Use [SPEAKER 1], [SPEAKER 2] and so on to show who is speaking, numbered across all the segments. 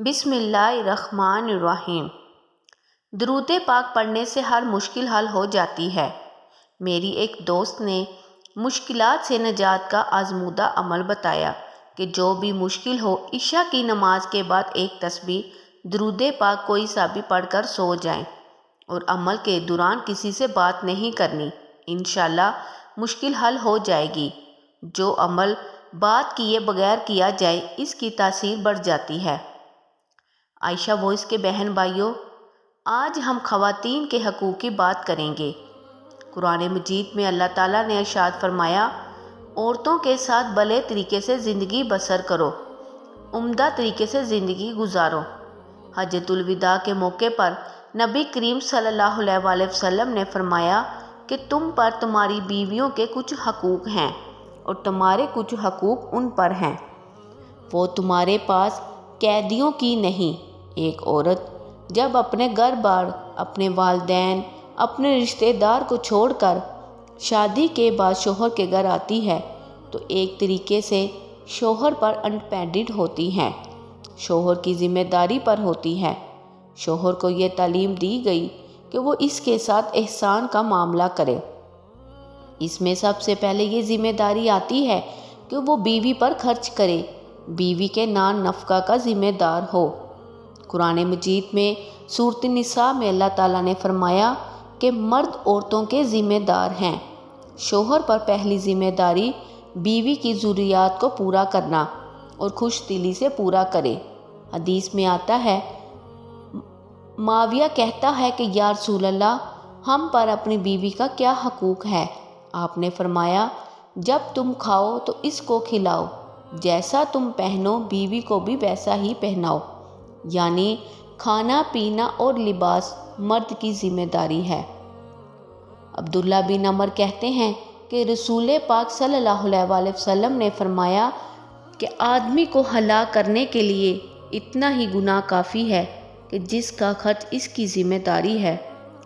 [SPEAKER 1] بسم اللہ الرحمن الرحیم۔ درود پاک پڑھنے سے ہر مشکل حل ہو جاتی ہے۔ میری ایک دوست نے مشکلات سے نجات کا آزمودہ عمل بتایا کہ جو بھی مشکل ہو عشاء کی نماز کے بعد ایک تسبیح درود پاک کوئی سا بھی پڑھ کر سو جائیں اور عمل کے دوران کسی سے بات نہیں کرنی، انشاءاللہ مشکل حل ہو جائے گی۔ جو عمل بات کیے بغیر کیا جائے اس کی تاثیر بڑھ جاتی ہے۔ عائشہ وائس کے بہن بھائیوں، آج ہم خواتین کے حقوق کی بات کریں گے۔ قرآن مجید میں اللہ تعالیٰ نے ارشاد فرمایا، عورتوں کے ساتھ بھلے طریقے سے زندگی بسر کرو، عمدہ طریقے سے زندگی گزارو۔ حجۃ الوداع کے موقع پر نبی کریم صلی اللہ علیہ وسلم نے فرمایا کہ تم پر تمہاری بیویوں کے کچھ حقوق ہیں اور تمہارے کچھ حقوق ان پر ہیں۔ وہ تمہارے پاس قیدیوں کی نہیں۔ ایک عورت جب اپنے گھر بار، اپنے والدین، اپنے رشتہ دار کو چھوڑ کر شادی کے بعد شوہر کے گھر آتی ہے تو ایک طریقے سے شوہر پر انڈیپینڈنٹ ہوتی ہے، شوہر کی ذمہ داری پر ہوتی ہے۔ شوہر کو یہ تعلیم دی گئی کہ وہ اس کے ساتھ احسان کا معاملہ کرے۔ اس میں سب سے پہلے یہ ذمہ داری آتی ہے کہ وہ بیوی پر خرچ کرے، بیوی کے نان نفقہ کا ذمہ دار ہو۔ قرآن مجید میں سورۃ النساء میں اللہ تعالیٰ نے فرمایا کہ مرد عورتوں کے ذمہ دار ہیں۔ شوہر پر پہلی ذمہ داری بیوی کی ضروریات کو پورا کرنا اور خوش دلی سے پورا کرے۔ حدیث میں آتا ہے، معاویہ کہتا ہے کہ یا رسول اللہ، ہم پر اپنی بیوی کا کیا حقوق ہے؟ آپ نے فرمایا، جب تم کھاؤ تو اس کو کھلاؤ، جیسا تم پہنو بیوی کو بھی ویسا ہی پہناؤ۔ یعنی کھانا پینا اور لباس مرد کی ذمہ داری ہے۔ عبداللہ بن عمر کہتے ہیں کہ رسول پاک صلی اللہ علیہ وسلم نے فرمایا کہ آدمی کو ہلاک کرنے کے لیے اتنا ہی گناہ کافی ہے کہ جس کا خرچ اس کی ذمہ داری ہے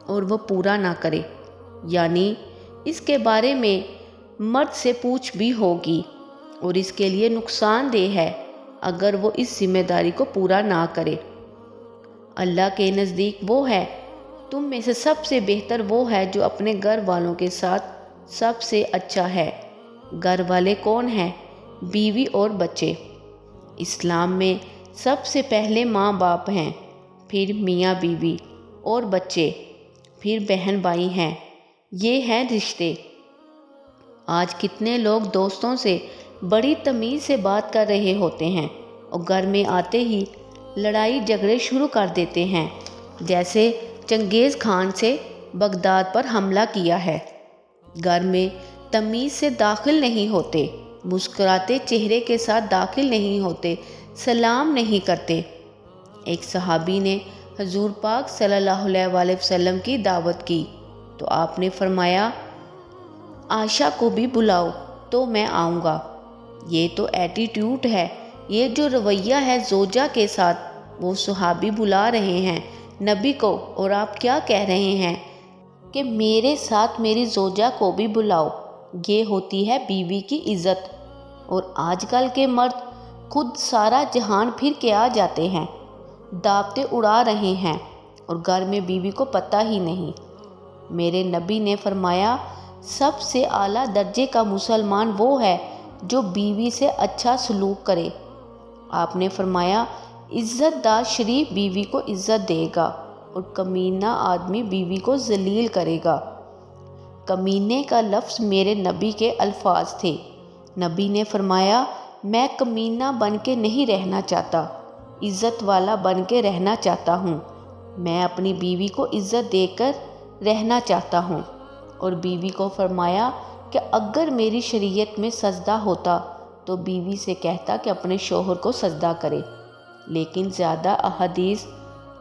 [SPEAKER 1] اور وہ پورا نہ کرے، یعنی اس کے بارے میں مرد سے پوچھ بھی ہوگی اور اس کے لیے نقصان دہ ہے اگر وہ اس ذمہ داری کو پورا نہ کرے۔ اللہ کے نزدیک وہ ہے، تم میں سے سب سے بہتر وہ ہے جو اپنے گھر والوں کے ساتھ سب سے اچھا ہے۔ گھر والے کون ہیں؟ بیوی اور بچے۔ اسلام میں سب سے پہلے ماں باپ ہیں، پھر میاں بیوی اور بچے، پھر بہن بھائی ہیں۔ یہ ہیں رشتے۔ آج کتنے لوگ دوستوں سے بڑی تمیز سے بات کر رہے ہوتے ہیں اور گھر میں آتے ہی لڑائی جھگڑے شروع کر دیتے ہیں، جیسے چنگیز خان سے بغداد پر حملہ کیا ہے۔ گھر میں تمیز سے داخل نہیں ہوتے، مسکراتے چہرے کے ساتھ داخل نہیں ہوتے، سلام نہیں کرتے۔ ایک صحابی نے حضور پاک صلی اللہ علیہ وسلم کی دعوت کی تو آپ نے فرمایا، عائشہ کو بھی بلاؤ تو میں آؤں گا۔ یہ تو ایٹیٹیوڈ ہے، یہ جو رویہ ہے زوجہ کے ساتھ۔ وہ صحابی بلا رہے ہیں نبی کو اور آپ کیا کہہ رہے ہیں کہ میرے ساتھ میری زوجہ کو بھی بلاؤ۔ یہ ہوتی ہے بیوی کی عزت۔ اور آج کل کے مرد خود سارا جہان پھر کے آ جاتے ہیں، دعوتیں اڑا رہے ہیں اور گھر میں بیوی کو پتہ ہی نہیں۔ میرے نبی نے فرمایا، سب سے اعلیٰ درجے کا مسلمان وہ ہے جو بیوی سے اچھا سلوک کرے۔ آپ نے فرمایا، عزت دار شریف بیوی کو عزت دے گا اور کمینہ آدمی بیوی کو ذلیل کرے گا۔ کمینے کا لفظ میرے نبی کے الفاظ تھے۔ نبی نے فرمایا، میں کمینہ بن کے نہیں رہنا چاہتا، عزت والا بن کے رہنا چاہتا ہوں۔ میں اپنی بیوی کو عزت دے کر رہنا چاہتا ہوں۔ اور بیوی کو فرمایا کہ اگر میری شریعت میں سجدہ ہوتا تو بیوی سے کہتا کہ اپنے شوہر کو سجدہ کرے، لیکن زیادہ احادیث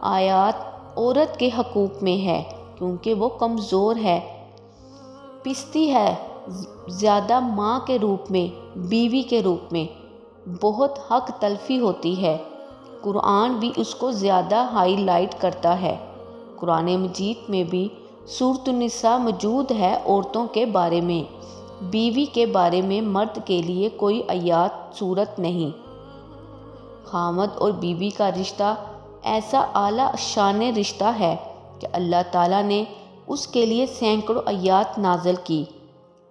[SPEAKER 1] آیات عورت کے حقوق میں ہے کیونکہ وہ کمزور ہے، پستی ہے، زیادہ ماں کے روپ میں، بیوی کے روپ میں بہت حق تلفی ہوتی ہے۔ قرآن بھی اس کو زیادہ ہائی لائٹ کرتا ہے۔ قرآن مجید میں بھی سورۃ النساء موجود ہے عورتوں کے بارے میں، بیوی کے بارے میں مرد کے لیے کوئی آیات سورت نہیں۔ خامد اور بیوی کا رشتہ ایسا اعلیٰ شان رشتہ ہے کہ اللہ تعالیٰ نے اس کے لیے سینکڑوں آیات نازل کی۔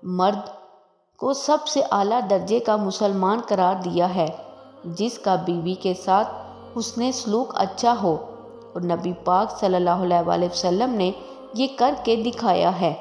[SPEAKER 1] مرد کو سب سے اعلیٰ درجے کا مسلمان قرار دیا ہے جس کا بیوی کے ساتھ حسن سلوک اچھا ہو، اور نبی پاک صلی اللہ علیہ وسلم نے یہ کر کے دکھایا ہے۔